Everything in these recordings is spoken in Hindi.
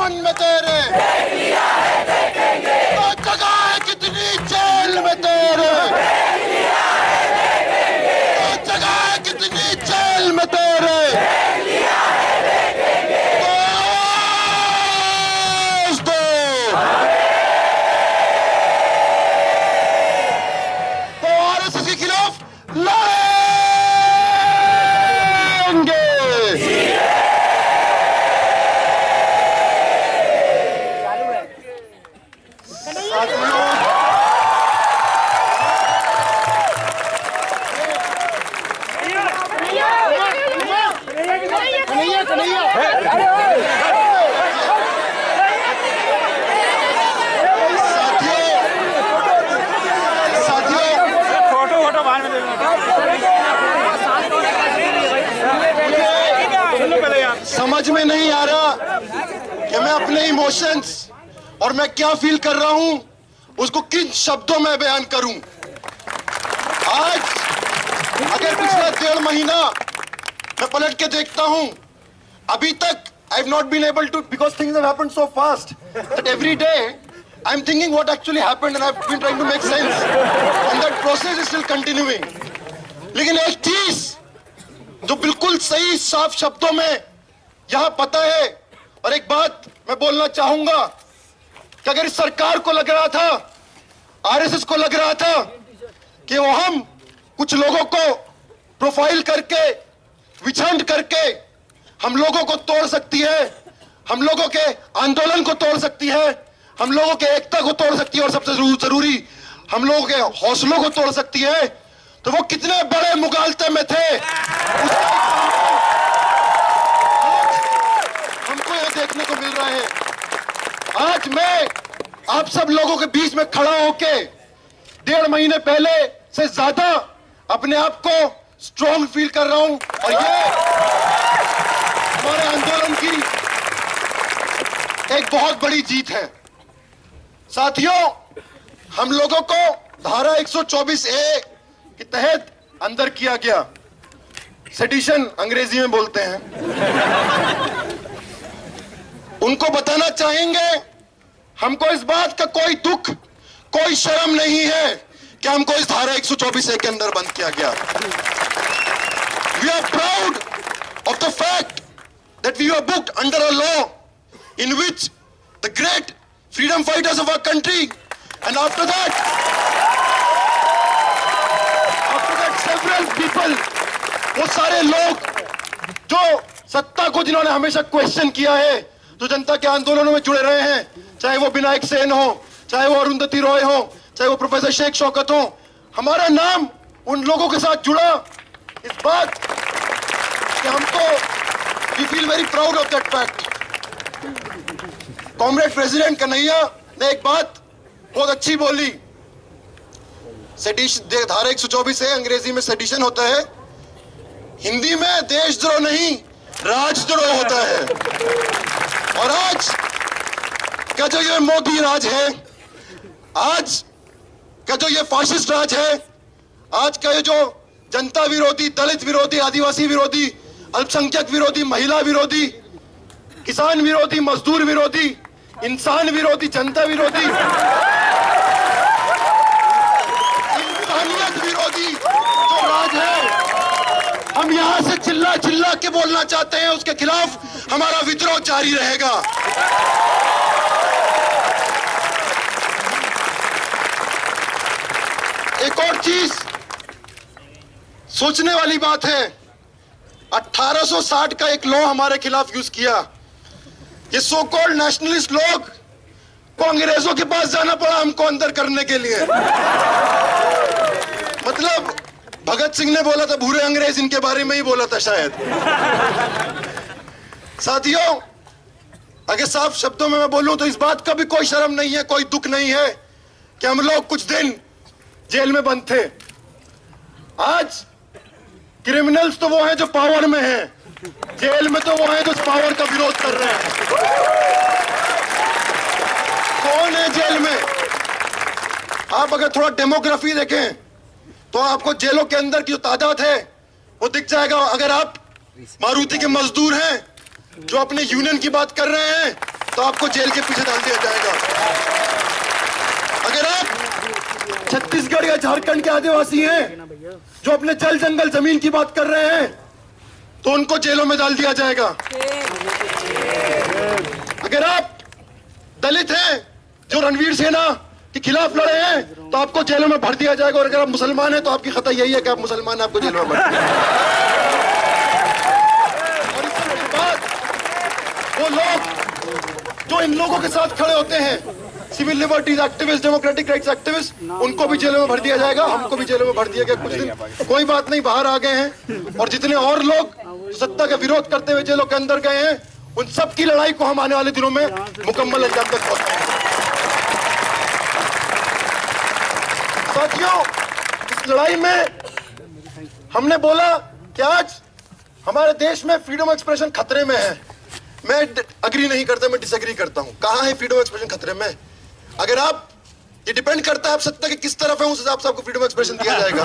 आसमान में तेरे, देख लिया है देखेंगे, तो जगह है कितनी जेल में तेरे, देख लिया है देखेंगे, तो जगह है कितनी जेल में तेरे, देख लिया है देखेंगे, तो आरएसएस के खिलाफ लड़ेंगे। समझ में नहीं आ रहा कि मैं अपने इमोशंस और मैं क्या फील कर रहा हूं उसको किन शब्दों में बयान करूं। आज अगर पिछला 1.5 महीना मैं पलट के देखता हूं, अभी तक I have not been able to, because things have happened so fast that every day I am thinking what actually happened and I have been trying to make sense and that process is still continuing. लेकिन एक चीज जो बिल्कुल सही साफ शब्दों में यहां पता है, और एक बात मैं बोलना चाहूंगा कि अगर इस सरकार को लग रहा था, आरएसएस को लग रहा था कि वो हम कुछ लोगों को प्रोफाइल करके, विछंड करके हम लोगों को तोड़ सकती है, हम लोगों के आंदोलन को तोड़ सकती है, हम लोगों के एकता को तोड़ सकती है, और सबसे जरूरी हम लोगों के हौसलों को तोड़ सकती है, तो वो कितने बड़े मुगालते में थे हमको यह देखने को मिल रहा है। आज मैं आप सब लोगों के बीच में खड़ा होके 1.5 महीने पहले से ज्यादा अपने आप को स्ट्रॉन्ग फील कर रहा हूं, और ये हमारे आंदोलन की एक बहुत बड़ी जीत है। साथियों, हम लोगों को धारा 124A के तहत अंदर किया गया, सेडिशन अंग्रेजी में बोलते हैं। उनको बताना चाहेंगे, हमको इस बात का कोई दुख, कोई शर्म नहीं है कि हमको इस धारा 124A के अंदर बंद किया गया। We are proud of the fact that we were booked under a law in which the great freedom fighters of our country and after that several people, वो सारे लोग जो सत्ता को जिन्होंने हमेशा क्वेश्चन किया है, जो जनता के आंदोलनों में जुड़े रहे हैं, चाहे वो विनायक सेन हो, चाहे वो अरुंधति रॉय हो, चाहे वो प्रोफेसर शेख शौकत हो, हमारा नाम उन लोगों के साथ जुड़ा इस बात कि हमको we feel very proud of that fact. Comrade president Kanhaiya ने एक बात बहुत अच्छी बोली, सेडिशन, धारा 124 है, अंग्रेजी में सेडिशन होता है, हिंदी में देशद्रोह नहीं राजद्रोह होता है। और आज का जो ये मोदी राज है, आज का जो ये फाशिस्ट राज है, आज का ये जो जनता विरोधी, दलित विरोधी, आदिवासी विरोधी, अल्पसंख्यक विरोधी, महिला विरोधी, किसान विरोधी, मजदूर विरोधी, इंसान विरोधी, जनता विरोधी, इंसानियत विरोधी जो राज है, हम यहां से चिल्ला चिल्ला के बोलना चाहते हैं, उसके खिलाफ हमारा विद्रोह जारी रहेगा। एक और चीज सोचने वाली बात है, 1860 का एक लॉ हमारे खिलाफ यूज किया। ये सो कॉल्ड नेशनलिस्ट लोग को अंग्रेजों के पास जाना पड़ा हमको अंदर करने के लिए। मतलब भगत सिंह ने बोला था भूरे अंग्रेज, इनके बारे में ही बोला था शायद। साथियों, अगर साफ शब्दों में मैं बोलूं तो इस बात का भी कोई शर्म नहीं है, कोई दुख नहीं है कि हम लोग कुछ दिन जेल में बंद थे। आज क्रिमिनल्स तो वो हैं जो पावर में हैं, जेल में तो वो हैं जो पावर का विरोध कर रहे हैं। कौन है जेल में? आप अगर थोड़ा डेमोग्राफी देखें तो आपको जेलों के अंदर की जो तादाद है वो दिख जाएगा। अगर आप मारुति के मजदूर हैं जो अपने यूनियन की बात कर रहे हैं तो आपको जेल के पीछे डाल दिया जाएगा। अगर आप छत्तीसगढ़ या झारखंड के आदिवासी हैं जो अपने जल जंगल जमीन की बात कर रहे हैं तो उनको जेलों में डाल दिया जाएगा। अगर आप दलित हैं जो रणवीर सेना के खिलाफ लड़े हैं तो आपको जेलों में भर दिया जाएगा। और अगर आप मुसलमान हैं तो आपकी खता यही है कि आप मुसलमान हैं, आपको जेलों में भर दिया जाएगा। और इसके बाद वो लोग जो इन लोगों के साथ खड़े होते हैं, civil liberties activist, democratic rights activist, उनको भी जेलों में भर दिया जाएगा, हमको भी जेलों में भर दिया गया कुछ दिन। कोई बात नहीं, बाहर आ गए हैं। और जितने और लोग सत्ता का विरोध करते हुए जेलों के अंदर गए हैं, उन सब की लड़ाई को हम आने वाले दिनों में मुकम्मल अंजाम तक पहुंचाएंगे। साथियों, इस लड़ाई में हमने बोला कि आज हमारे देश में फ्रीडम एक्सप्रेशन खतरे में है। मैं अग्री नहीं करता, मैं डिसएग्री करता हूं। कहां है फ्रीडम एक्सप्रेशन खतरे में? अगर आप, ये डिपेंड करता है आप सत्ता के किस तरफ है, उस हिसाब से आपको फ्रीडम एक्सप्रेशन दिया जाएगा।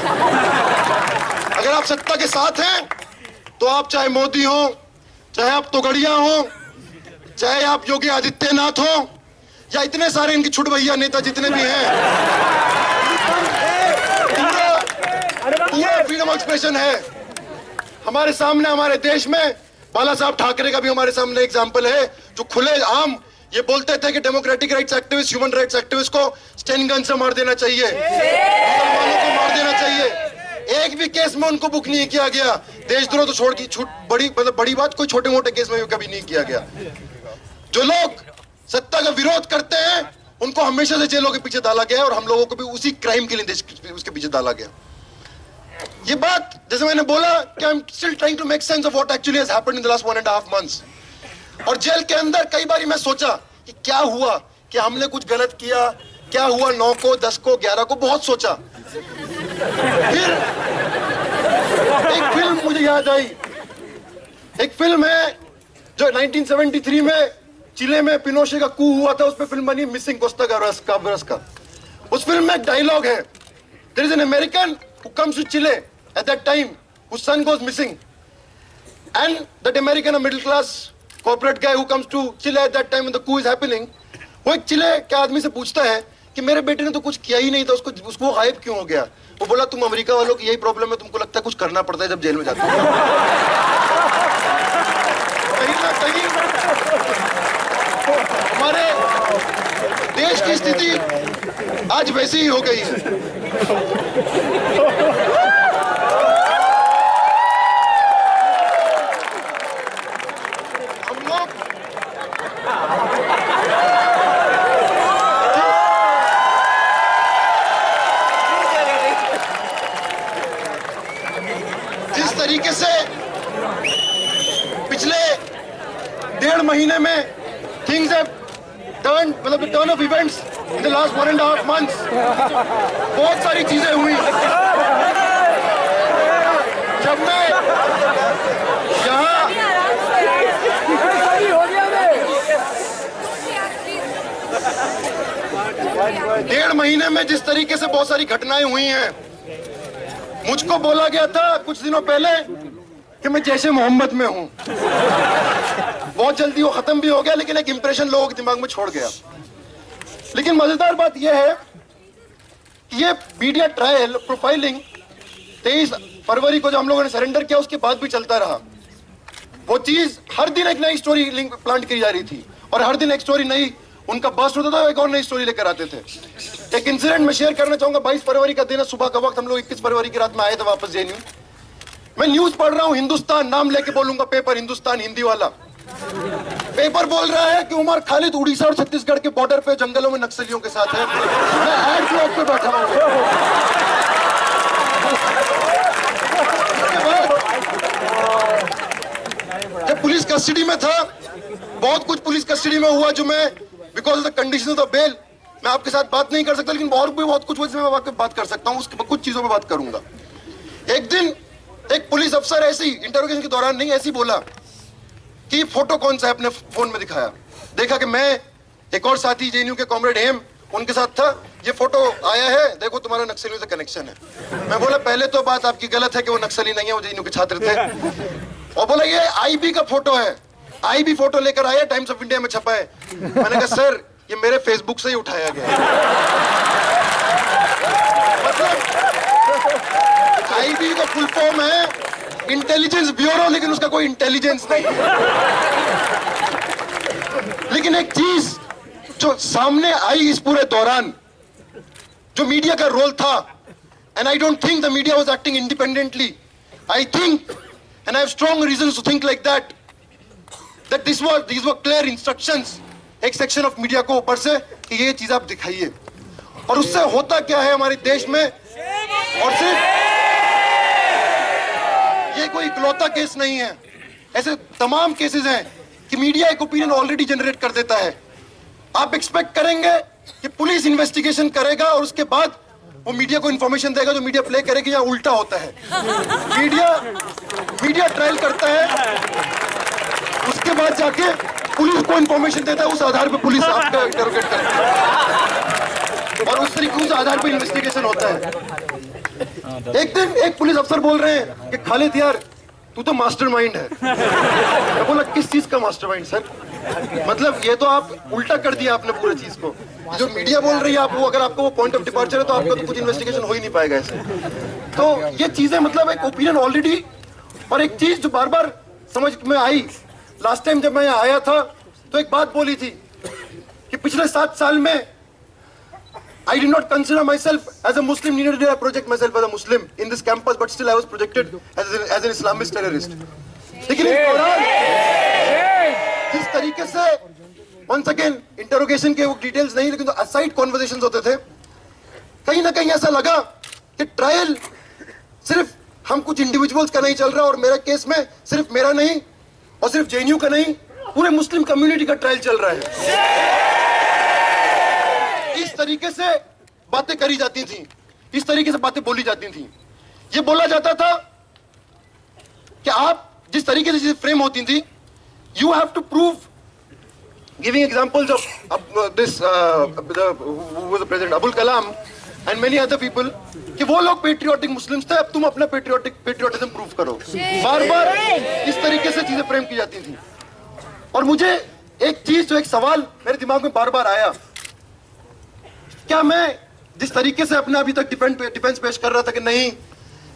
अगर आप सत्ता के साथ हैं तो आप चाहे मोदी हो, चाहे आप तोगड़िया हो, चाहे आप योगी आदित्यनाथ हो, या इतने सारे इनके छुट भैया नेता जितने भी हैं, पूरा फ्रीडम एक्सप्रेशन है हमारे सामने। हमारे देश में बाला साहब ठाकरे का भी हमारे सामने एग्जाम्पल है, जो खुले आम ये बोलते थे कि democratic rights activist, human rights activist को स्टेन गन से मार देना चाहिए, मुसलमानों को मार देना चाहिए। एक भी केस में उनको बुक नहीं किया गया। देशद्रोह तो छोड़ की छूट, बड़ी मतलब बड़ी बात, कोई छोटे मोटे केस में भी कभी नहीं किया गया। जो लोग सत्ता का विरोध करते हैं उनको हमेशा से जेलों के पीछे डाला गया है, और हम लोगों को भी उसी क्राइम के लिए उसके पीछे डाला गया। ये बात, जैसे मैंने बोला कि I am still trying to make sense of what actually has happened in the last 1.5 months। और जेल के अंदर कई बार मैं सोचा कि क्या हुआ, कि हमने कुछ गलत किया, क्या हुआ 9 को, 10 को, 11 को, बहुत सोचा। फिर एक फिल्म मुझे याद आई। एक फिल्म है जो 1973 में चिले में पिनोशे का कू हुआ था, उस पर फिल्म बनी मिसिंग कोस्टा गावरस का। उस फिल्म में एक डायलॉग है, there is an American who comes to Chile at that time, whose son goes missing, and that American, a middle class corporate guy who comes to Chile at that time when the coup is happening, वो एक चिले के आदमी से पूछता है कि मेरे बेटे ने तो कुछ किया ही नहीं था, उसको गायब क्यों हो गया? वो बोला, तुम अमेरिका वालों की यही प्रॉब्लम है, तुमको लगता है कुछ करना पड़ता है जब जेल में जाते हो। कहीं ना कहीं हमारे देश की स्थिति आज वैसी ही हो गई है। हम लोग जिस तरीके से पिछले 1.5 महीने में थिंग्स हैव टर्न, मतलब turn off events in the last 1.5 months, बहुत सारी चीजें हुई। जब मैं यहाँ 1.5 महीने में जिस तरीके से बहुत सारी घटनाएं हुई हैं, मुझको बोला गया था कुछ दिनों पहले कि मैं जैसे मोहम्मद में हूं। बहुत जल्दी वो खत्म भी हो गया, लेकिन एक इंप्रेशन लोगों के दिमाग में छोड़ गया। लेकिन मजेदार बात यह है कि ये मीडिया ट्रायल प्रोफाइलिंग 23 फरवरी को जो हम लोगों ने सरेंडर किया, उसके बाद भी चलता रहा। वो चीज हर दिन एक नई स्टोरी लिंक प्लांट की जा रही थी, और हर दिन एक स्टोरी नई, उनका बस्ट होता था, एक और नई स्टोरी लेकर आते थे। एक इंसिडेंट मैं शेयर करना चाहूंगा। 22 फरवरी का दिन है, सुबह का वक्त, हम लोग 21 फरवरी की रात में आए थे वापस जेएनयू। मैं न्यूज पढ़ रहा हूं, हिंदुस्तान नाम लेके बोलूंगा, पेपर हिंदुस्तान हिंदी वाला पेपर बोल रहा है कि उमर खालिद उड़ीसा और छत्तीसगढ़ के बॉर्डर पे जंगलों में नक्सलियों के साथ है। मैं हैंड ब्लॉक पे बैठा हूं। जब पुलिस कस्टडी में था, बहुत कुछ पुलिस कस्टडी में हुआ जो मैं because of the conditions of bail मैं आपके साथ बात नहीं कर सकता, लेकिन और भी बहुत कुछ हुआ जिसमें मैं बात कर सकता हूं। उसके कुछ चीजों में बात करूंगा। एक दिन एक पुलिस अफसर ऐसी इंटरोगेशन के दौरान नहीं ऐसी बोला कि फोटो कौन सा है, अपने फोन में दिखाया। देखा कि मैं, एक और साथी जेएनयू के कॉमरेड हेम, उनके साथ था। ये फोटो आया है, देखो तुम्हारा नक्सलियों से कनेक्शन है। मैं बोला पहले तो बात आपकी गलत है कि वो नक्सली नहीं है, वो जेएनयू के छात्र थे। और बोला ये आईबी का फोटो है। आई भी फोटो लेकर आया, टाइम्स ऑफ इंडिया में छपा है। मैंने कहा सर ये मेरे फेसबुक से ही उठाया गया है। मतलब आईबी का फुल फॉर्म है इंटेलिजेंस ब्यूरो, लेकिन उसका कोई इंटेलिजेंस नहीं है। लेकिन एक चीज जो सामने आई इस पूरे दौरान, जो मीडिया का रोल था, and I don't think the media was acting independently. I think, and I have strong reasons to think like that these were clear instructions एक सेक्शन ऑफ मीडिया को ऊपर से कि ये चीज आप दिखाइए। और उससे होता क्या है हमारे देश में, और सिर्फ ये कोई इकलौता केस नहीं है, ऐसे तमाम केसेस हैं कि मीडिया एक ओपिनियन ऑलरेडी जनरेट कर देता है। आप एक्सपेक्ट करेंगे कि पुलिस इन्वेस्टिगेशन करेगा और उसके बाद वो मीडिया को इंफॉर्मेशन देगा, जो मीडिया प्ले करेगी। या उल्टा होता है, मीडिया ट्रायल करता है, उसके बाद जाके पुलिस को इंफॉर्मेशन देता है, उस आधार पे पुलिस आपका इंटरोगेट करती है और उस तरीके उस आधार पे इन्वेस्टिगेशन होता है। एक दिन एक पुलिस अफसर बोल रहे हैं कि खालिद यार तू तो मास्टरमाइंड है। मैं बोला किस चीज का मास्टरमाइंड सर? मतलब ये तो आप उल्टा कर दिया आपने पूरी चीज को। जो मीडिया बोल रही है आप वो, अगर आपको वो पॉइंट ऑफ डिपार्चर है तो आपका तो कुछ इन्वेस्टिगेशन हो ही नहीं पाएगा ऐसे। तो ये चीजें मतलब एक ओपिनियन ऑलरेडी। और एक चीज जो बार बार समझ में आई, लास्ट टाइम जब मैं यहाँ आया था तो एक बात बोली थी कि पिछले 7 साल में I did not consider myself as a Muslim, neither did I project myself as a Muslim in this campus, but still I was projected as an Islamist terrorist. लेकिन इस दौरान जिस तरीके से once again इंटरोगेशन के वो डिटेल्स नहीं, लेकिन जो असाइड कॉन्वर्सेशंस होते थे, कहीं ना कहीं ऐसा लगा कि ट्रायल सिर्फ हम कुछ इंडिविजुअल्स का नहीं चल रहा, और मेरे केस में सिर्फ मेरा नहीं और सिर्फ जेएनयू का नहीं, पूरे मुस्लिम कम्युनिटी का ट्रायल चल रहा है। इस तरीके से बातें करी जाती थी, इस तरीके से बातें बोली जाती थी। ये बोला जाता था कि आप जिस तरीके से चीजें फ्रेम होती थी, you have to prove, giving examples of this president Abul Kalam and many other people, कि वो लोग पेट्रियोटिक मुस्लिम्स थे, अब तुम अपना पेट्रियोटिज्म प्रूव करो। बार बार इस तरीके से चीजें फ्रेम की जाती थी। और मुझे एक चीज, जो एक सवाल मेरे दिमाग में बार बार आया, क्या मैं जिस तरीके से अपना अभी तक डिफेंस पेश कर रहा था कि नहीं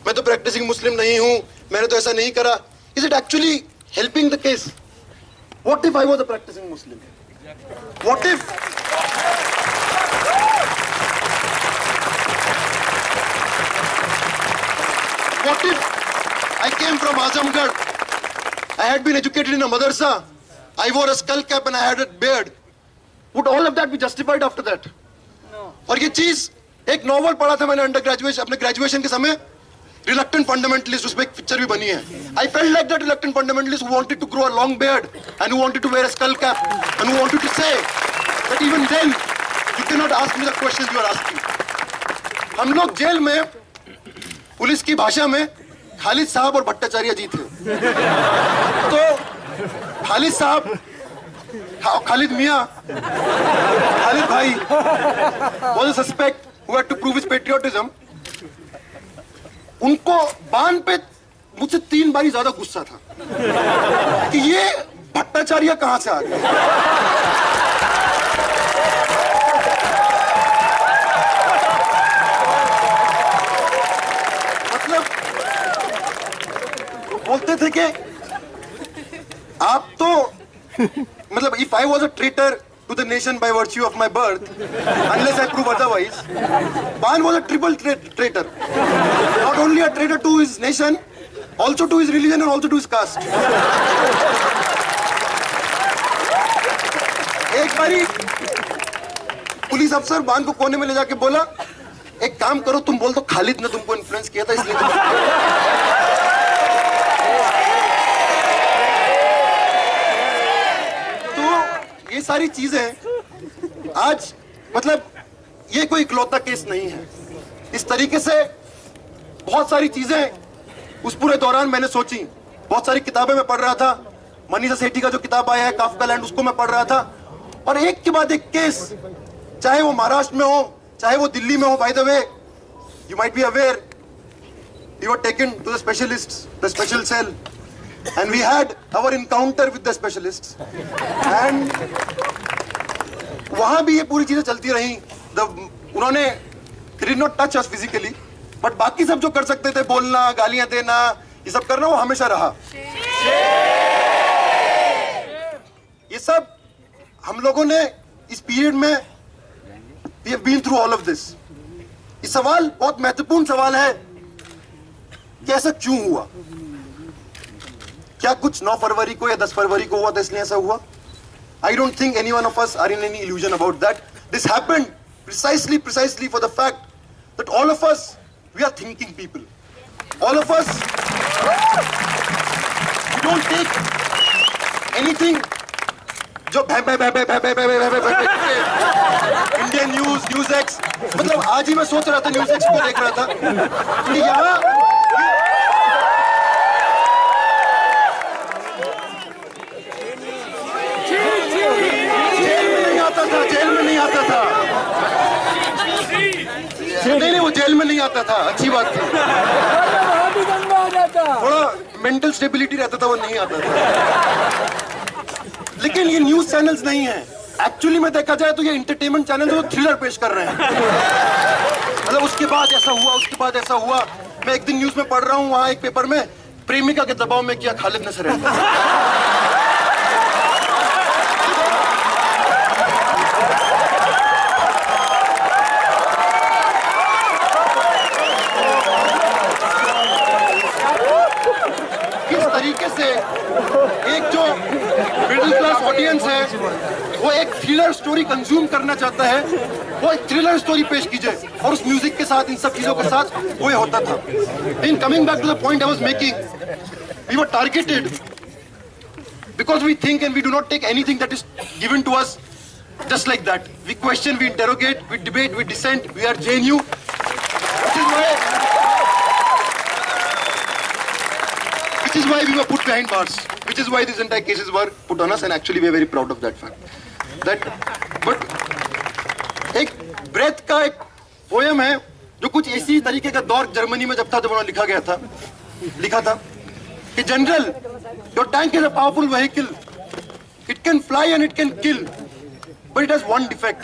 मैं तो प्रैक्टिसिंग मुस्लिम नहीं हूं, मैंने तो ऐसा नहीं करा, is it actually helping the case? What if I was a practising Muslim? What if I came from Azamgarh, I had been educated in a madrasa, I wore a skull cap and I had a beard. Would all of that be justified after that? और ये चीज, एक नॉवल पढ़ा था मैंने अंडर ग्रेजुएशन, अपने ग्रेजुएशन के समय, रिलक्टेंट फंडामेंटलिस्ट, उसमें एक पिक्चर भी बनी है। I felt like that reluctant fundamentalist who wanted to grow a long beard and who wanted to wear a skull cap and who wanted to say that even then you cannot ask me the questions you are asking. हम लोग जेल में पुलिस की भाषा में खालिद साहब और भट्टाचार्य जी थे। तो खालिद साहब, खालिद मियां, खालिद भाई was a suspect who had to prove his patriotism. उनको बान पे मुझसे 3 बारी ज्यादा गुस्सा था कि ये भट्टाचार्य कहां से आ गया। बोलते थे कि आप तो मतलब if I was a traitor to the nation by virtue of my birth, unless I prove otherwise, Ban was a triple traitor. Not only a traitor to his nation, also to his religion and also to his caste. एक बारी पुलिस अफसर बान को कोने में ले जाके बोला, एक काम करो, तुम बोल दो खालिद ने तुमको इन्फ्लुएंस किया था इसलिए ये सारी चीजें आज मतलब ये कोई इकलौता केस नहीं है। इस तरीके से बहुत सारी चीजें उस पूरे दौरान मैंने सोची, बहुत सारी किताबें मैं पढ़ रहा था, मनीषा सेठी का जो किताब आया है काफका लैंड, उसको मैं पढ़ रहा था, और एक के बाद एक केस, चाहे वो महाराष्ट्र में हो चाहे वो दिल्ली में हो। By the way, you might be aware, you were taken to the specialist, the special cell and we had our encounter with the specialists, and वहां भी ये पूरी चीजें चलती रही। उन्होंने they did not touch us physically, but बाकी सब जो कर सकते थे, बोलना, गालियां देना, ये सब करना, वो हमेशा रहा। ये सब हम लोगों ने इस पीरियड में we have been through all of this। ये सवाल बहुत महत्वपूर्ण सवाल है कि ऐसा क्यों हुआ? क्या कुछ 9 फरवरी को या 10 फरवरी को हुआ था इसलिए ऐसा हुआ? I don't think any one of us are in any illusion about that. This happened precisely for the fact that all of us, we are thinking people. All of us, we don't take anything जो इंडियन न्यूज एक्स, मतलब आज ही मैं सोच रहा था, न्यूज एक्स को देख रहा था कि यहाँ जेल में नहीं आता था। नहीं, वो जेल में नहीं आता था, अच्छी बात थी। थोड़ा मेंटल स्टेबिलिटी रहता था, वो नहीं आता था। लेकिन ये न्यूज चैनल्स नहीं है। एक्चुअली में देखा जाए तो ये एंटरटेनमेंट चैनल जो थ्रिलर पेश कर रहे हैं। मतलब उसके बाद ऐसा हुआ, उसके बाद ऐसा हुआ। मैं एक दिन न्यूज में पढ़ रहा हूँ, वहां एक पेपर में प्रेमिका के दबाव में किया खालिद नसर है। तरीके से एक जो मिडिल क्लास ऑडियंस है वो एक थ्रिलर स्टोरी कंज्यूम करना चाहता है, वो एक थ्रिलर स्टोरी पेश कीजिए, और उस म्यूजिक के साथ, इन सब चीजों के साथ वो होता था। In coming back to the point I was making, we were targeted because we think and we do not take anything that is given to us just like that. We question, we interrogate, we debate, we dissent, we are JNU, which is why we were put behind bars, which is why these entire cases were put on us, and actually we are very proud of that fact. But एक ब्रेथ का एक पोयम है जो कुछ इसी तरीके का दौर जर्मनी में जब था, जब उन्होंने लिखा था कि general, your tank is a powerful vehicle, it can fly and it can kill, but it has one defect.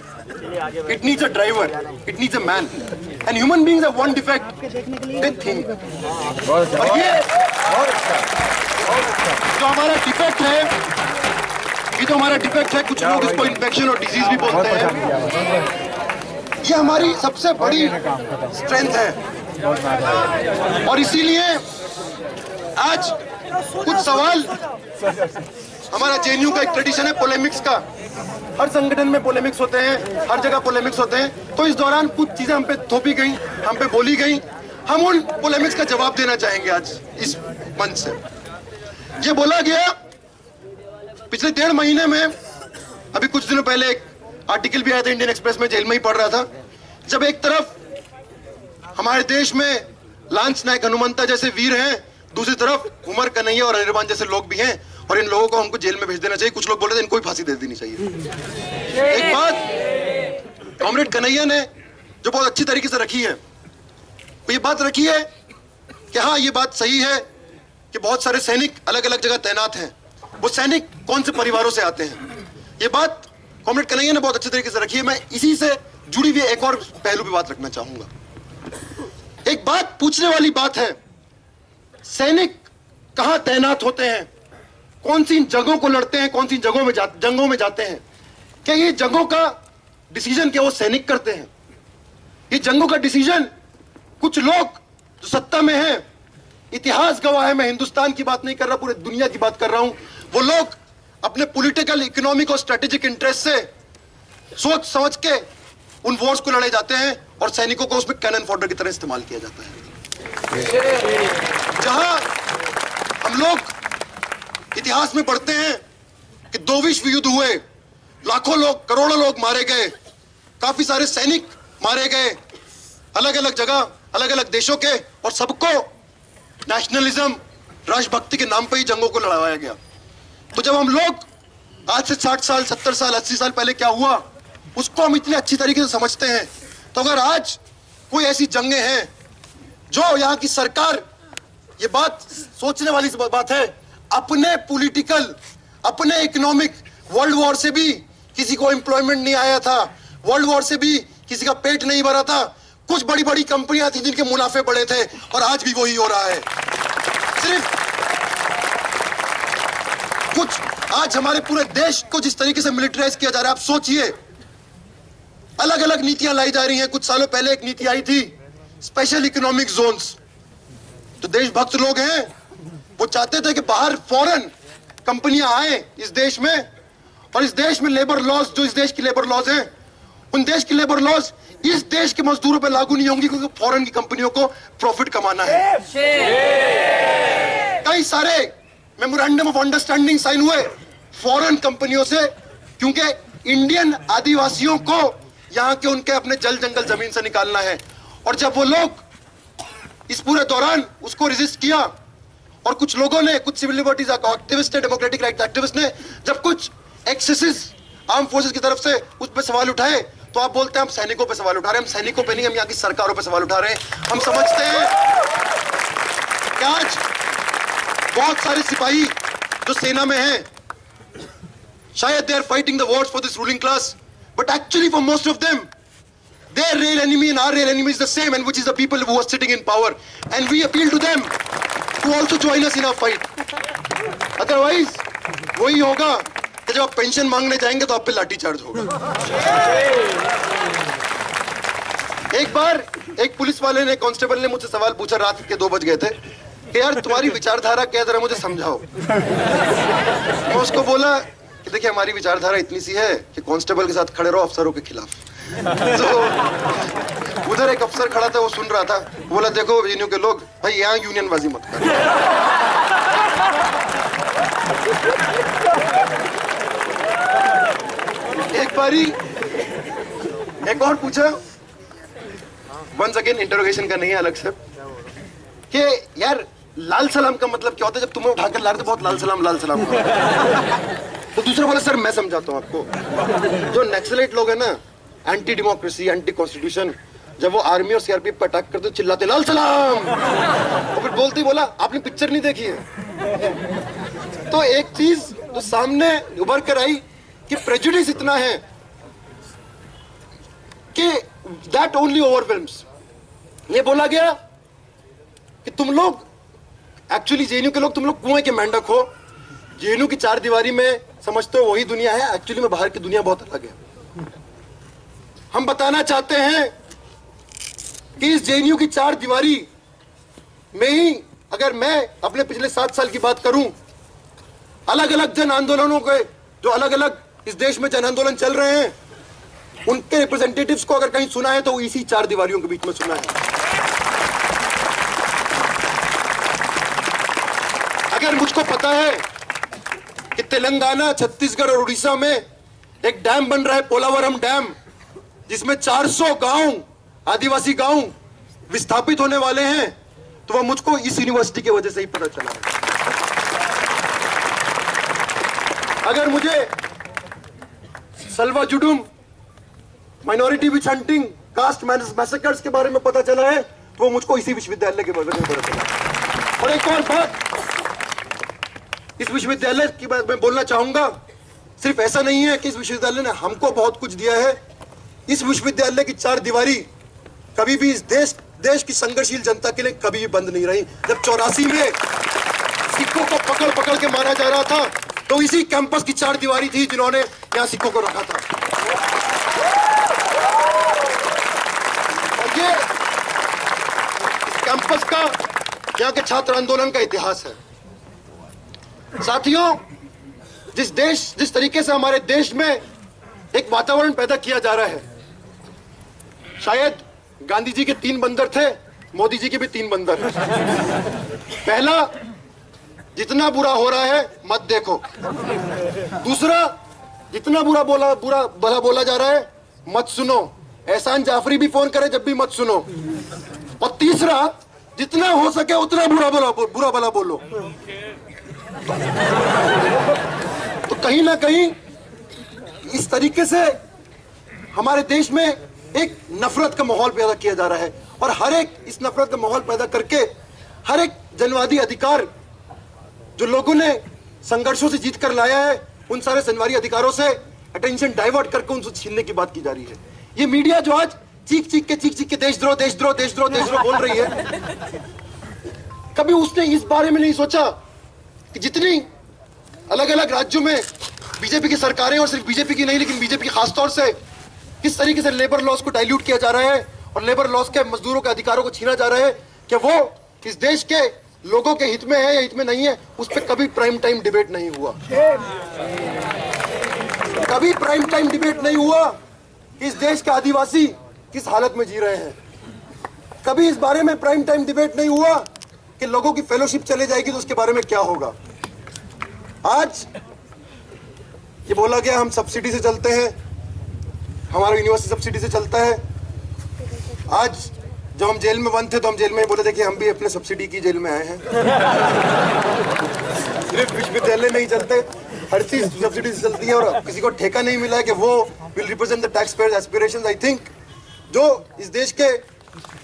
It needs a driver, it needs a man, and human beings have one defect, they think. और ये जो हमारा डिफेक्ट है, कुछ लोग इसको इन्फेक्शन और डिजीज भी बोलते हैं, ये हमारी सबसे बड़ी स्ट्रेंथ है। और इसीलिए आज कुछ सवाल, हमारा JNU का एक ट्रेडिशन है पोलेमिक्स का, हर संगठन में पोलेमिक्स होते हैं, हर जगह पोलेमिक्स होते हैं। तो इस दौरान कुछ चीजें हम पे थोपी गई, हम पे बोली गई, हम उन पोलेमिक्स का जवाब देना चाहेंगे आज इस मंच से। ये बोला गया पिछले 1.5 महीने में, अभी कुछ दिनों पहले एक आर्टिकल भी आया था इंडियन एक्सप्रेस में, जेल में ही पढ़ रहा था, जब एक तरफ हमारे देश में लांस नायक हनुमंता जैसे वीर हैं, दूसरी तरफ उमर कन्हैया और अनिर्बान जैसे लोग भी हैं, और इन लोगों को हमको जेल में भेज देना चाहिए। कुछ लोग बोले थे इनको भी फांसी दे देनी चाहिए। एक बात कॉमरेड कन्हैया ने जो बहुत अच्छी तरीके से रखी है, वो ये बात रखी है कि हाँ, ये बात सही है कि बहुत सारे सैनिक अलग अलग जगह तैनात हैं, वो सैनिक कौन से परिवारों से आते हैं, ये बात कॉमरेड कन्हैया ने बहुत अच्छे तरीके से रखी है। मैं इसी से जुड़ी हुई एक और पहलू पे बात रखना चाहूंगा। एक बात पूछने वाली बात है, सैनिक कहां तैनात होते हैं, कौन सी जगहों को लड़ते हैं, कौन सी जंगों में जाते हैं? क्या ये जंगों का डिसीजन क्या वो सैनिक करते हैं? ये जंगों का डिसीजन कुछ लोग जो सत्ता में हैं, इतिहास गवाह है, मैं हिंदुस्तान की बात नहीं कर रहा, पूरे दुनिया की बात कर रहा हूं, वो लोग अपने पॉलिटिकल, इकोनॉमिक और स्ट्रेटेजिक इंटरेस्ट से सोच समझ के उन वॉर्स को लड़े जाते हैं, और सैनिकों को उसमें कैनन फॉडर की तरह इस्तेमाल किया जाता है। जहां हम लोग इतिहास में पढ़ते हैं कि 2 विश्व युद्ध हुए, लाखों लोग, करोड़ों लोग मारे गए, काफी सारे सैनिक मारे गए, अलग अलग जगह, अलग अलग देशों के, और सबको नेशनलिज्म, राष्ट्रभक्ति के नाम पे ही जंगों को लड़वाया गया। तो जब हम लोग आज से 60 साल, 70 साल, 80 साल पहले क्या हुआ, उसको हम इतने अच्छी तरीके से समझते हैं, तो अगर आज कोई ऐसी जंगें हैं जो यहाँ की सरकार, ये बात सोचने वाली बात है, अपने पॉलिटिकल, अपने इकोनॉमिक, वर्ल्ड वॉर से भी किसी को एम्प्लॉयमेंट नहीं आया था, वर्ल्ड वॉर से भी किसी का पेट नहीं भरा था। कुछ बड़ी बड़ी कंपनियां थी जिनके मुनाफे बड़े थे, और आज भी वही हो रहा है। सिर्फ कुछ आज हमारे पूरे देश को जिस तरीके से मिलिटराइज किया जा रहा है, आप सोचिए, अलग अलग नीतियां लाई जा रही हैं। कुछ सालों पहले एक नीति आई थी, स्पेशल इकोनॉमिक जोन्स। तो देशभक्त लोग हैं, वो चाहते थे कि बाहर फॉरेन कंपनियां आए इस देश में, और इस देश में लेबर लॉज, जो इस देश की लेबर लॉज हैं, उन देश की लेबर लॉज इस देश के मजदूरों पर लागू नहीं होंगी, क्योंकि फॉरेन की कंपनियों को प्रॉफिट कमाना है। कई सारे मेमोरेंडम ऑफ अंडरस्टैंडिंग साइन हुए फॉरेन कंपनियों से, क्योंकि इंडियन आदिवासियों को यहां के उनके अपने जल जंगल जमीन से निकालना है। और जब वो लोग इस पूरे दौरान उसको रेजिस्ट किया, और कुछ लोगों ने, कुछ civil liberties activist, democratic right activist ने जब कुछ एक्सेसेस आर्म फोर्सेस की तरफ से उस पर सवाल उठाए, तो आप बोलते हैं हम सैनिकों पे सवाल उठा रहे हैं। हम सैनिकों पे नहीं, हम यहाँ की सरकारों पे सवाल उठा रहे हैं। हम समझते हैं कि आज बहुत सारे सिपाही जो सेना में हैं, शायद they are fighting the wars for this ruling class, but actually for most of them, their real enemy and our real enemy is the same, and which is the people who are sitting in power, and we appeal to them to also join us in our fight. Otherwise, वही होगा कि जब आप पेंशन मांगने जाएंगे तो आप पे लाठीचार्ज होगा। एक बार एक पुलिस वाले ने, कांस्टेबल ने मुझसे सवाल पूछा, रात के 2 बज गए थे, कि यार तुम्हारी विचारधारा क्या है, जरा मुझे समझाओ। मैं उसको बोला कि देखिए, हमारी विचारधारा इतनी सी है कि कांस्टेबल के साथ खड़े रहो अफसरों के खिलाफ। तो उधर एक अफसर खड़ा था, वो सुन रहा था, बोला देखो यूनियन के लोग, भाई यहाँ यूनियनबाजी मत करो। एक बारी एक और पूछा, वंस अगेन इंटरोगेशन का नहीं है, अलग से, कि यार लाल सलाम का मतलब क्या होता है? जब तुम्हें उठाकर ला रहे थे, बहुत लाल सलाम तो दूसरा बोला, सर मैं समझाता हूं आपको। जो नक्सलाइट लोग हैं ना, एंटी डेमोक्रेसी, एंटी कॉन्स्टिट्यूशन, जब वो आर्मी और सीआरपीएफ पर अटैक करते चिल्लाते लाल सलाम, और फिर बोलते ही बोला आपने पिक्चर नहीं देखी है। तो एक चीज तो सामने उभर कर आई कि प्रेजुडिस इतना है कि दैट ओनली ओवरवेल्म्स। ये बोला गया कि तुम लोग एक्चुअली जेएनयू के लोग, तुम लोग कुएं के मेंढक हो। जेएनयू की 4 दीवारी में समझते हो वही दुनिया है, एक्चुअली में बाहर की दुनिया बहुत अलग है। हम बताना चाहते हैं कि इस जेएनयू की 4 दीवारी में ही, अगर मैं अपने पिछले 7 साल की बात करूं, अलग अलग जन आंदोलनों के, जो अलग अलग इस देश में जन आंदोलन चल रहे हैं, उनके रिप्रेजेंटेटिव्स को अगर कहीं सुना है तो वो इसी 4 दीवारियों के बीच में सुना है। अगर मुझको पता है कि तेलंगाना, छत्तीसगढ़ और उड़ीसा में एक डैम बन रहा है, पोलावरम डैम, जिसमें 400 गांव, आदिवासी गांव विस्थापित होने वाले हैं, तो वह मुझको इस यूनिवर्सिटी की वजह से ही पता चला है। अगर मुझे Salwa Judum, minority witch hunting, caste massacres के बारे में पता चला है, तो वो मुझको इसी विश्वविद्यालय के बारे में पता चला। और एक और बात इस विश्वविद्यालय की बात मैं बोलना चाहूंगा, सिर्फ ऐसा नहीं है कि इस विश्वविद्यालय ने हमको बहुत कुछ दिया है। इस विश्वविद्यालय की 4 दीवारी कभी भी इस देश की संघर्षशील जनता के लिए कभी भी बंद नहीं रही। जब 84 में सिखों को पकड़ पकड़ के मारा जा रहा था, तो इसी कैंपस की 4 दीवारी थी जिन्होंने यहां सिखों को रखा था। और ये कैंपस का, यहाँ के छात्र आंदोलन का इतिहास है। साथियों, जिस तरीके से हमारे देश में एक वातावरण पैदा किया जा रहा है, शायद गांधी जी के 3 बंदर थे, मोदी जी के भी 3 बंदर हैं। पहला, जितना बुरा हो रहा है मत देखो। दूसरा, जितना बुरा बोला जा रहा है मत सुनो, एहसान जाफरी भी फोन करे जब भी मत सुनो। और तीसरा, जितना हो सके उतना बुरा भला बोलो। तो कहीं ना कहीं इस तरीके से हमारे देश में एक नफरत का माहौल पैदा किया जा रहा है, और हर एक इस नफरत का माहौल पैदा करके हर एक जनवादी अधिकार जो लोगों ने संघर्षों से जीत कर लाया है, उन सारे संवैधानिक अधिकारों से अटेंशन डाइवर्ट करके उनसे छीनने की बात की जा रही है। ये मीडिया जो आज चीख चीख के देशद्रोह देशद्रोह देशद्रोह देशद्रोह बोल रही है, कभी उसने इस बारे में नहीं सोचा कि जितनी अलग अलग राज्यों में बीजेपी की सरकारें, और सिर्फ बीजेपी की नहीं लेकिन बीजेपी खासतौर से, किस तरीके से लेबर लॉस को डाइल्यूट किया जा रहा है और लेबर लॉस के मजदूरों के अधिकारों को छीना जा रहा है, कि वो इस देश के लोगों के हित में है या हित में नहीं है, उस पर कभी प्राइम टाइम डिबेट नहीं हुआ। कभी प्राइम टाइम डिबेट नहीं हुआ कि इस देश के आदिवासी किस हालत में जी रहे हैं। कभी इस बारे में प्राइम टाइम डिबेट नहीं हुआ कि लोगों की फेलोशिप चले जाएगी तो उसके बारे में क्या होगा। आज ये बोला गया हम सब्सिडी से चलते हैं, हमारा यूनिवर्सिटी सब्सिडी से चलता है। आज जब हम जेल में बंद थे तो हम जेल में बोले थे कि हम भी अपने सब्सिडी की जेल में आए हैं। सिर्फ विश्वविद्यालय नहीं चलते, हर चीज सब्सिडी से चलती है, और किसी को ठेका नहीं मिला है कि वो will represent the tax payers aspirations. I think जो इस देश के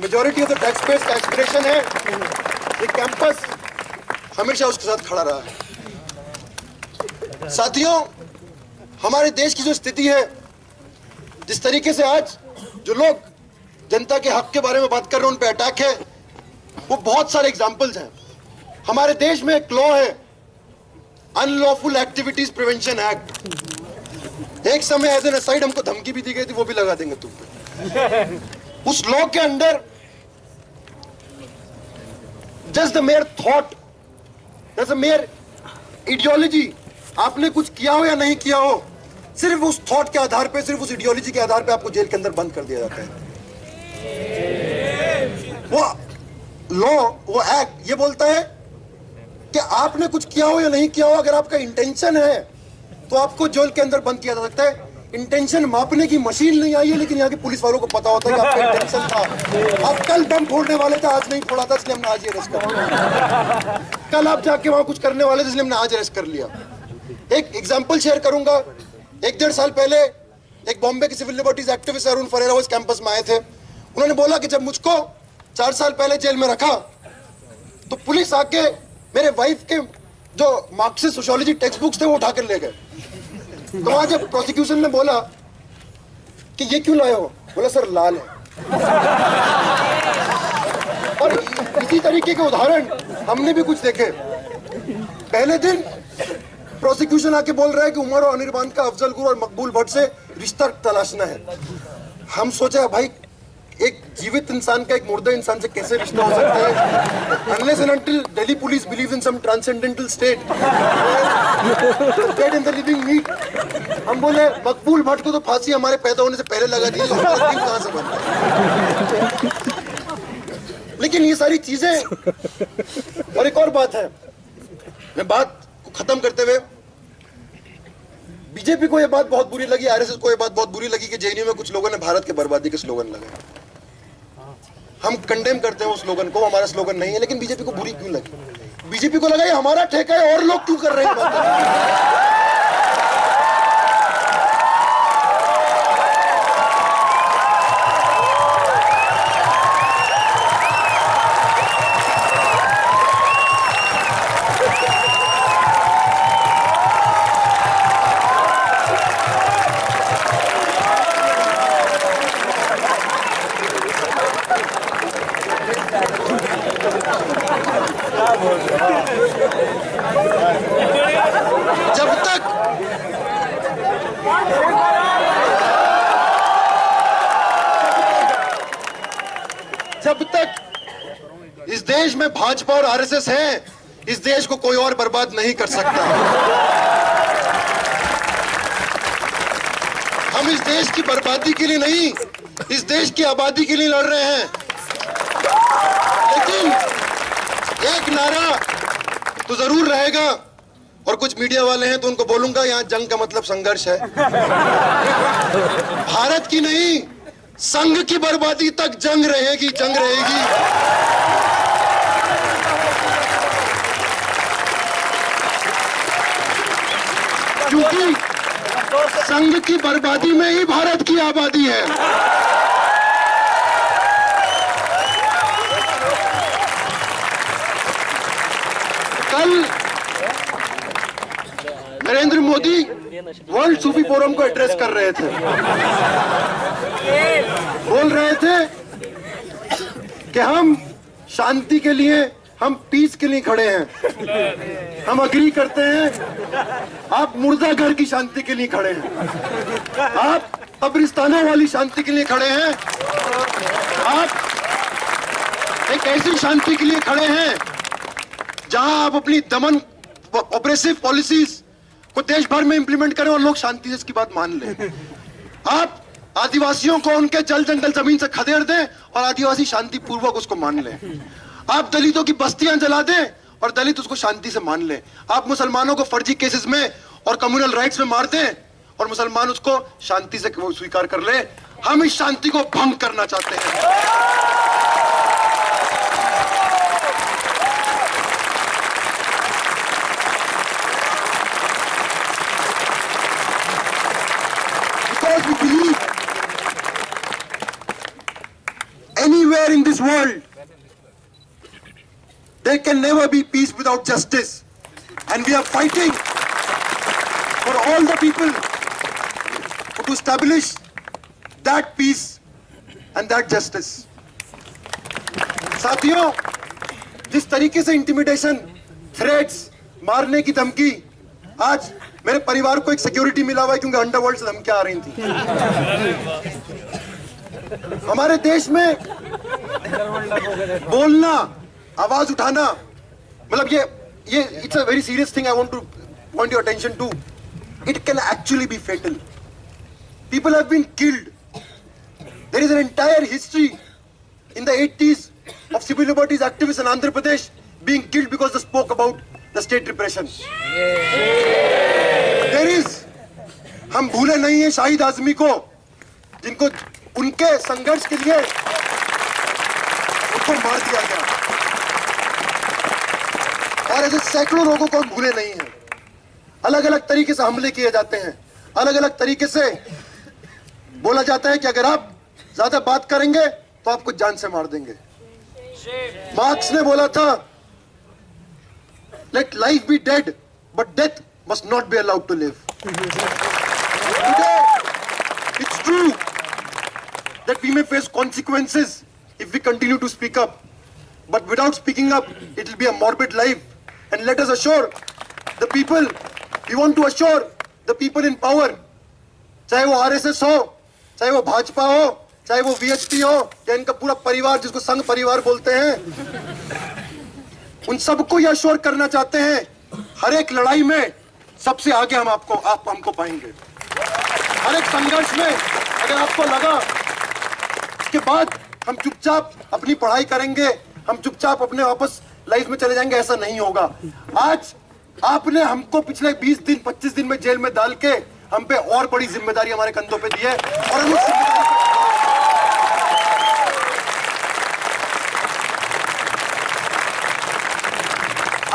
majority of the tax payers का एस्पिरेशन है, ये कैंपस हमेशा उसके साथ खड़ा रहा है। साथियों, हमारे देश की जो स्थिति है, जिस तरीके से आज जो लोग जनता के हक के बारे में बात कर रहे हैं, उन पे अटैक है, वो बहुत सारे एग्जांपल्स हैं। हमारे देश में एक लॉ है, अनलॉफुल एक्टिविटीज प्रिवेंशन एक्ट। एक समय एज एन असाइड हमको धमकी भी दी गई थी, वो भी लगा देंगे तुम पे। उस लॉ के अंदर just the mayor thought, just the mayor ideology, आपने कुछ किया हो या नहीं किया हो, सिर्फ उस थॉट के आधार पे, सिर्फ उस आइडियोलॉजी के आधार पे आपको जेल के अंदर बंद कर दिया जाता है। वो लॉ, वो एक्ट ये बोलता है कि आपने कुछ किया हो या नहीं किया हो, अगर आपका इंटेंशन है तो आपको जेल के अंदर बंद किया जा सकता है। इंटेंशन मापने की मशीन नहीं आई है, लेकिन यहाँ के पुलिस वालों को पता होता है कि आपका इंटेंशन था। आप कल बम फोड़ने वाले थे, आज नहीं फोड़ा था, इसलिए हमने आज अरेस्ट कर लिया। कल आप जाके वहां कुछ करने वाले थे, इसलिए हमने आज अरेस्ट कर लिया। एक एग्जाम्पल शेयर करूंगा। 1-1.5 साल पहले एक बॉम्बे के civil liberties activist Arun Ferreira उस कैंपस में आए थे। उन्होंने बोला कि जब मुझको 4 साल पहले जेल में रखा तो पुलिस आके मेरे वाइफ के जो मार्क्सिस्ट सोशियोलॉजी टेक्स्ट बुक्स थे वो उठा कर ले गए। तो वहां जब प्रोसिक्यूशन ने बोला कि ये क्यों लाए हो, बोला सर लाल है। और इसी तरीके के उदाहरण हमने भी कुछ देखे। पहले दिन प्रोसिक्यूशन आके बोल रहा है कि उमर और अनिर्बान का अफजल गुरु और मकबूल भट्ट से रिश्ता तलाशना है। हम सोचा भाई एक जीवित इंसान का एक मुर्दा इंसान से कैसे रिश्ता हो सकता है? Unless and until Delhi police believes in some transcendental state, dead and the living meet. हम बोले मकबूल भट्ट को तो फांसी हमारे पैदा होने से पहले लगा दी, तो हमारा दिन कहाँ से बनता है? लेकिन ये सारी चीजें, और एक और बात है, मैं बात को खत्म करते हुए, बीजेपी को ये बात बहुत बुरी लगी, आरएसएस को ये बात बहुत बुरी लगी कि जेएनयू में कुछ लोगों ने भारत के बर्बादी के स्लोगन लगाए। हम कंडेम करते हैं उस स्लोगन को, हमारा स्लोगन नहीं है, लेकिन बीजेपी को बुरी क्यों लगी? बीजेपी को लगा ये हमारा ठेका है, और लोग क्यों कर रहे हैं? जब तक इस देश में भाजपा और आरएसएस है, इस देश को कोई और बर्बाद नहीं कर सकता। हम इस देश की बर्बादी के लिए नहीं, इस देश की आबादी के लिए लड़ रहे हैं। लेकिन एक नारा तो जरूर रहेगा, और कुछ मीडिया वाले हैं तो उनको बोलूंगा, यहां जंग का मतलब संघर्ष है। भारत की नहीं, संघ की बर्बादी तक जंग रहेगी, जंग रहेगी। क्योंकि संघ की बर्बादी में ही भारत की आबादी है। कल नरेंद्र मोदी वर्ल्ड सूफी फोरम को एड्रेस कर रहे थे, बोल रहे थे कि हम शांति के लिए, हम पीस के लिए खड़े हैं, हम अग्री करते हैं। आप मुर्दा घर की शांति के लिए खड़े हैं, आप कब्रिस्तानों वाली शांति के लिए खड़े हैं, आप एक ऐसी शांति के लिए खड़े हैं जहां आप अपनी दमन ऑपरेसिव पॉलिसीज को देश भर में इंप्लीमेंट करें और लोग शांति से इसकी बात मान लें। आप आदिवासियों को उनके जल जंगल जमीन से खदेड़ दें और आदिवासी शांति पूर्वक उसको मान लें। आप दलितों की बस्तियां जला दें और दलित उसको शांति से मान लें। आप मुसलमानों को फर्जी केसेस में और कम्युनल राइट्स में मार दें और मुसलमान उसको शांति से स्वीकार कर ले। हम इस शांति को भंग करना चाहते हैं। Because we believe anywhere in this world there can never be peace without justice, and we are fighting for all the people to establish that peace and that justice. साथियों, जिस तरीके से इंटिमिडेशन, थ्रेट्स, मारने की धमकी, आज मेरे परिवार को एक सिक्योरिटी मिला हुआ है क्योंकि अंडरवर्ल्ड से धमकियां आ रही थी। हमारे देश में बोलना, आवाज उठाना, मतलब ये it's a very serious thing. I want to point your attention to it can actually be fatal. People have been killed. There is an entire history in the 80s of civil liberties activists in Andhra Pradesh being killed because they spoke about the state repression. There is, हम भूले नहीं है शाहिद आजमी को, जिनको उनके संघर्ष के लिए उनको मार दिया गया, और ऐसे सैकड़ों लोगों को हम भूले नहीं हैं। अलग अलग तरीके से हमले किए जाते हैं, अलग अलग तरीके से बोला जाता है कि अगर आप ज्यादा बात करेंगे तो आपको जान से मार देंगे। मार्क्स ने बोला था, let life be dead, but death must not be allowed to live. Today, it's true that we may face consequences if we continue to speak up, but without speaking up, it will be a morbid life. And let us assure the people, we want to assure the people in power, चाहे वो RSS हो, चाहे वो भाजपा हो, चाहे वो VHP हो, या इनका पूरा परिवार जिसको संघ परिवार बोलते हैं, उन सबको यह अश्योर करना चाहते हैं, हर एक लड़ाई में सबसे आगे आप हमको पाएंगे। हर एक संघर्ष में अगर आपको लगा इसके बाद हम चुपचाप अपनी पढ़ाई करेंगे, हम चुपचाप अपने वापस लाइफ में चले जाएंगे, ऐसा नहीं होगा। आज आपने हमको पिछले 20 दिन 25 दिन में जेल में डाल के हम पे और बड़ी जिम्मेदारी हमारे कंधों पे दी है, और हम उस जिम्मेदारी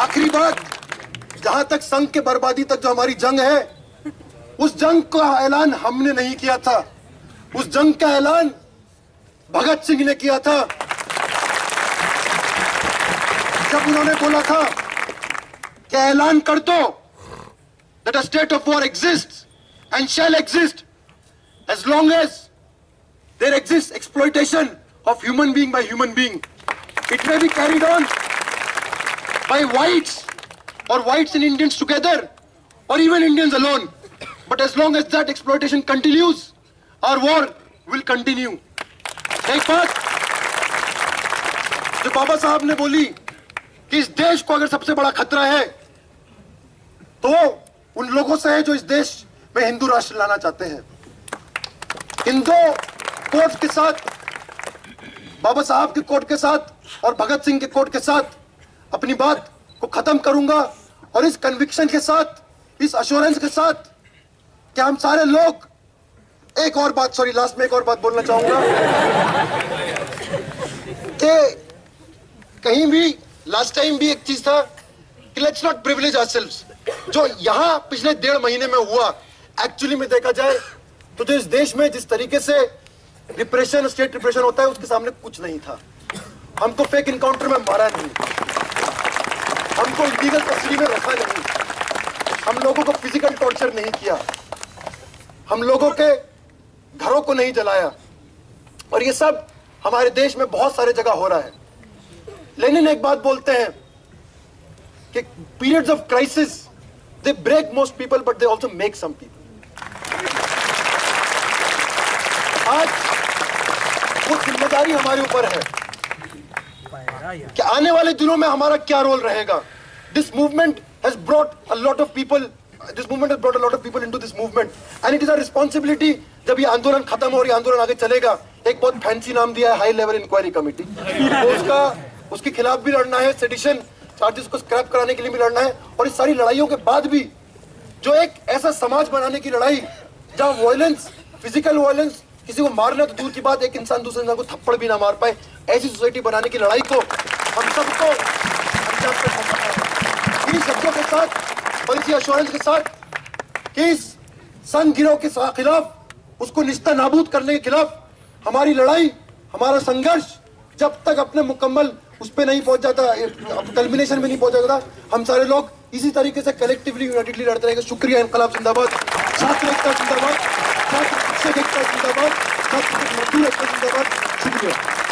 आखिरी बात, जहां तक संघ के बर्बादी तक जो हमारी जंग है, उस जंग का ऐलान हमने नहीं किया था, उस जंग का ऐलान भगत सिंह ने किया था। जब उन्होंने बोला था कि ऐलान कर दो that a state of war exists and shall exist as long as there exists exploitation of human being by human being. It may be carried on by whites or whites and Indians together, or even Indians alone. But as long as that exploitation continues, our war will continue. एक बात जो बाबा साहब ने बोली कि इस देश को अगर सबसे बड़ा खतरा है तो उन लोगों से है जो इस देश में हिंदू राष्ट्र लाना चाहते हैं। इन दो कोट के साथ, बाबा साहब के कोट के साथ और भगत सिंह के कोट के साथ अपनी बात को खत्म करूंगा, और इस कन्विक्शन के साथ, इस अश्योरेंस के साथ कि हम सारे लोग, एक और बात, सॉरी लास्ट में एक और बात बोलना चाहूंगा कि कहीं भी लास्ट टाइम भी एक चीज था कि लेट्स नॉट प्रिविलेज आवरसेल्व्स। जो यहां पिछले 1.5 महीने में हुआ, एक्चुअली में देखा जाए तो जो इस देश में जिस तरीके से रिप्रेशन, स्टेट रिप्रेशन होता है, उसके सामने कुछ नहीं था। हमको फेक इनकाउंटर में मारा नहीं, हमको इलीगल कस्टडी में रखा नहीं, हम लोगों को फिजिकल टॉर्चर नहीं किया, हम लोगों के घरों को नहीं जलाया, और ये सब हमारे देश में बहुत सारे जगह हो रहा है। लेनिन एक बात बोलते हैं कि periods of crisis they break most people but they also make some people। आज वो जिम्मेदारी हमारे ऊपर है कि आने वाले दिनों में हमारा क्या रोल रहेगा। This movement has brought a lot of people into this movement and it is our responsibility। जब ये आंदोलन खत्म हो और ये आंदोलन आगे चलेगा, एक बहुत फैंसी नाम दिया है हाई लेवल इंक्वायरी कमेटी, उसके खिलाफ भी लड़ना है, सेडिशन चार्जेस को स्क्रैप कराने के लिए भी लड़ना है, और इस सारी लड़ाइयों के बाद भी जो एक ऐसा समाज बनाने की लड़ाई जहां वायलेंस, फिजिकल वायलेंस, किसी को मारना तो दूर की बात, एक इंसान दूसरे इंसान को थप्पड़ भी ना मार पाए, ऐसी सोसाइटी बनाने की लड़ाई को हम सबको अंजाम पे पहुंचाना है। इन शब्दों के साथ, पॉलिसी एश्योरेंस के साथ कि इस संघ गिरोह के खिलाफ, उसको निस्ता नाबूद करने के खिलाफ हमारी लड़ाई, हमारा संघर्ष जब तक अपने मुकम्मल उस पे नहीं पहुंच जाता, कल्मिनेशन में नहीं पहुंच जाता, हम सारे लोग इसी तरीके से कलेक्टिवली यूनाइटेडली लड़ते रहेंगे। शुक्रिया। इनकलाब जिंदाबाद, छात्र एकता जिंदाबाद, छात्र शिक्षक एकता जिंदाबाद, छात्र मजदूर एकता जिंदाबाद। शुक्रिया।